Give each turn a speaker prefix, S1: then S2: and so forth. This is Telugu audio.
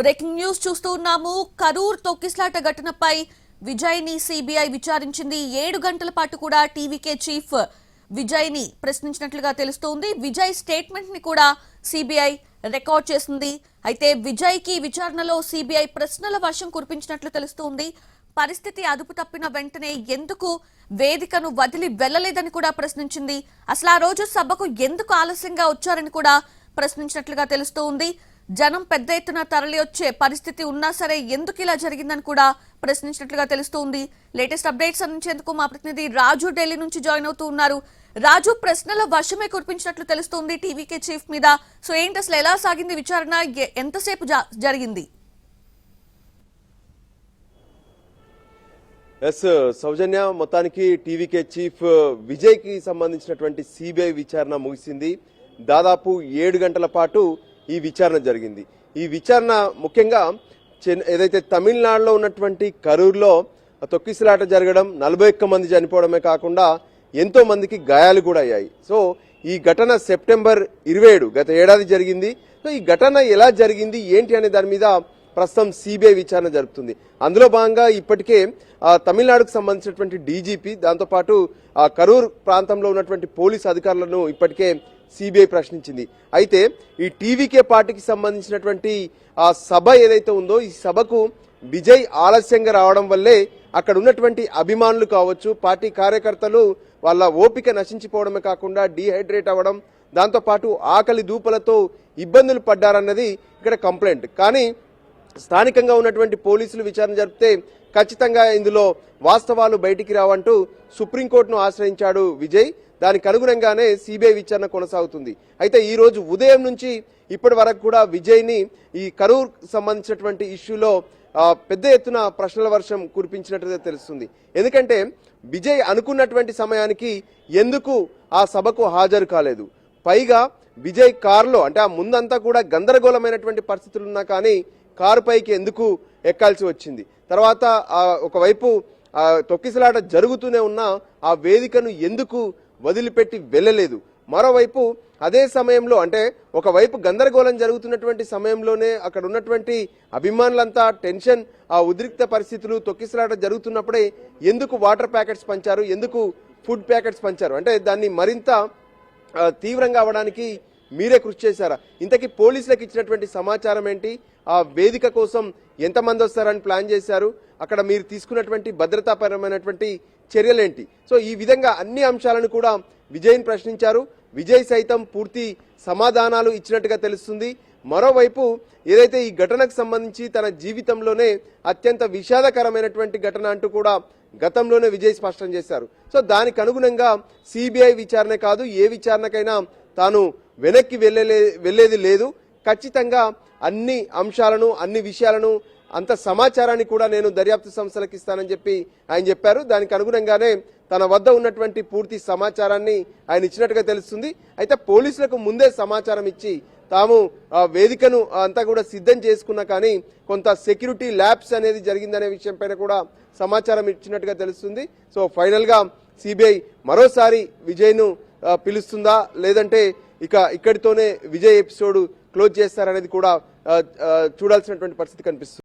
S1: బ్రేకింగ్ న్యూస్ చూస్తూ ఉన్నాము. కరూర్ తొక్కిస్లాట ఘటనపై విజయ్ ని సిబిఐ విచారించింది. 7 గంటల పాటు కూడా టీవీకే చీఫ్ విజయ్ ని ప్రశ్నించినట్లుగా తెలుస్తోంది. విజయ్ స్టేట్మెంట్ ని కూడా సిబిఐ రికార్డ్ చేసింది. అయితే విజయ్ కి విచారణలో సిబిఐ ప్రశ్నల వర్షం కురిపించినట్లు తెలుస్తోంది. పరిస్థితి అదుపు తప్పిన వెంటనే ఎందుకు వేదికను వదిలి వెళ్లలేదని కూడా ప్రశ్నించింది. అసలు ఆ రోజు సభకు ఎందుకు ఆలస్యంగా వచ్చారని కూడా ప్రశ్నించినట్లుగా తెలుస్తోంది. జనం పెద్ద ఎత్తున తరలి వచ్చే పరిస్థితి ఉన్నా సరే ఎందుకు ఇలా జరిగిందని కూడా ప్రశ్నించినట్లుగా తెలుస్తోంది. లేటెస్ట్ అప్డేట్స్ అందించేందుకు మా ప్రతినిధి రాజు ఢిల్లీ నుంచి జాయిన్ అవుతూ ఉన్నారు. రాజు, ప్రశ్నల వర్షమే కురిపించినట్లు తెలుస్తోంది టీవీకే చీఫ్ మీద. సో ఏంటి అసలు ఎలా సాగింది విచారణ, ఎంతసేపు జరిగింది?
S2: సౌజన్య, మొత్తానికి టీవీకే చీఫ్ విజయ్ కి సంబంధించినటువంటి సిబిఐ విచారణ ముగిసింది. దాదాపు 7 గంటల పాటు ఈ విచారణ జరిగింది. ఈ విచారణ ముఖ్యంగా ఏదైతే తమిళనాడులో ఉన్నటువంటి కరూర్లో తొక్కిసలాట జరగడం, 41 మంది చనిపోవడమే కాకుండా ఎంతో మందికి గాయాలు కూడా అయ్యాయి. సో ఈ ఘటన సెప్టెంబర్ 27 గత ఏడాది జరిగింది. సో ఈ ఘటన ఎలా జరిగింది ఏంటి అనే దాని మీద ప్రస్తుతం సిబిఐ విచారణ జరుపుతుంది. అందులో భాగంగా ఇప్పటికే తమిళనాడుకు సంబంధించినటువంటి డీజీపీ, దాంతోపాటు కరూర్ ప్రాంతంలో ఉన్నటువంటి పోలీసు అధికారులను ఇప్పటికే సిబిఐ ప్రశ్నించింది. అయితే ఈ టీవీకే పార్టీకి సంబంధించినటువంటి ఆ సభ ఏదైతే ఉందో, ఈ సభకు విజయ్ ఆలస్యంగా రావడం వల్లే అక్కడ ఉన్నటువంటి అభిమానులు కావచ్చు, పార్టీ కార్యకర్తలు వాళ్ళ ఓపిక నశించిపోవడమే కాకుండా డీహైడ్రేట్ అవ్వడం, దాంతోపాటు ఆకలి దూపలతో ఇబ్బందులు పడ్డారన్నది ఇక్కడ కంప్లైంట్. కానీ స్థానికంగా ఉన్నటువంటి పోలీసులు విచారణ జరిపితే ఖచ్చితంగా ఇందులో వాస్తవాలు బయటికి రావంటూ సుప్రీంకోర్టును ఆశ్రయించాడు విజయ్. దానికి అనుగుణంగానే సిబిఐ విచారణ కొనసాగుతుంది. అయితే ఈ రోజు ఉదయం నుంచి ఇప్పటి వరకు కూడా విజయ్ ని ఈ కరూర్ సంబంధించినటువంటి ఇష్యూలో పెద్ద ఎత్తున ప్రశ్నల వర్షం కురిపించినట్టుగా తెలుస్తుంది. ఎందుకంటే విజయ్ అనుకున్నటువంటి సమయానికి ఎందుకు ఆ సభకు హాజరు కాలేదు. పైగా విజయ్ కారులో, అంటే ఆ ముందంతా కూడా గందరగోళమైనటువంటి పరిస్థితులు ఉన్నా కానీ కారు పైకి ఎందుకు ఎక్కాల్సి వచ్చింది. తర్వాత ఒకవైపు తొక్కిసలాట జరుగుతూనే ఉన్నా ఆ వేదికను ఎందుకు వదిలిపెట్టి వెళ్ళలేదు. మరోవైపు అదే సమయంలో, అంటే ఒకవైపు గందరగోళం జరుగుతున్నటువంటి సమయంలోనే అక్కడ ఉన్నటువంటి అభిమానులంతా టెన్షన్, ఆ ఉద్రిక్త పరిస్థితులు, తొక్కిసలాట జరుగుతున్నప్పుడే ఎందుకు వాటర్ ప్యాకెట్స్ పంచారు, ఎందుకు ఫుడ్ ప్యాకెట్స్ పంచారు, అంటే దాన్ని మరింత తీవ్రంగా అవడానికి మీరే కృషి చేశారా? ఇంతకీ పోలీసులకు ఇచ్చినటువంటి సమాచారం ఏంటి? ఆ వేదిక కోసం ఎంతమంది వస్తారని ప్లాన్ చేశారు? అక్కడ మీరు తీసుకున్నటువంటి భద్రతాపరమైనటువంటి చర్యలేంటి? సో ఈ విధంగా అన్ని అంశాలను కూడా విజయ్ని ప్రశ్నించారు. విజయ్ సైతం పూర్తి సమాధానాలు ఇచ్చినట్టుగా తెలుస్తుంది. మరోవైపు ఏదైతే ఈ ఘటనకు సంబంధించి తన జీవితంలోనే అత్యంత విషాదకరమైనటువంటి ఘటన అంటూ కూడా గతంలోనే విజయ్ స్పష్టం చేశారు. సో దానికి అనుగుణంగా సిబిఐ విచారణ కాదు, ఏ విచారణకైనా తాను వెనక్కి వెళ్లేది లేదు. ఖచ్చితంగా అన్ని అంశాలను, అన్ని విషయాలను, అంత సమాచారాన్ని కూడా నేను దర్యాప్తు సంస్థలకు ఇస్తానని చెప్పి ఆయన చెప్పారు. దానికి అనుగుణంగానే తన వద్ద ఉన్నటువంటి పూర్తి సమాచారాన్ని ఆయన ఇచ్చినట్టుగా తెలుస్తుంది. అయితే పోలీసులకు ముందే సమాచారం ఇచ్చి తాము వేదికను అంతా కూడా సిద్ధం చేసుకున్నా కానీ కొంత సెక్యూరిటీ ల్యాబ్స్ అనేది జరిగిందనే విషయం పైన కూడా సమాచారం ఇచ్చినట్టుగా తెలుస్తుంది. సో ఫైనల్ గా సిబిఐ మరోసారి విజయ్ను పిలుస్తుందా, లేదంటే ఇక్కడితోనే విజయ్ ఎపిసోడ్ క్లోజ్ చేస్తారనేది కూడా చూడాల్సినటువంటి పరిస్థితి కనిపిస్తుంది.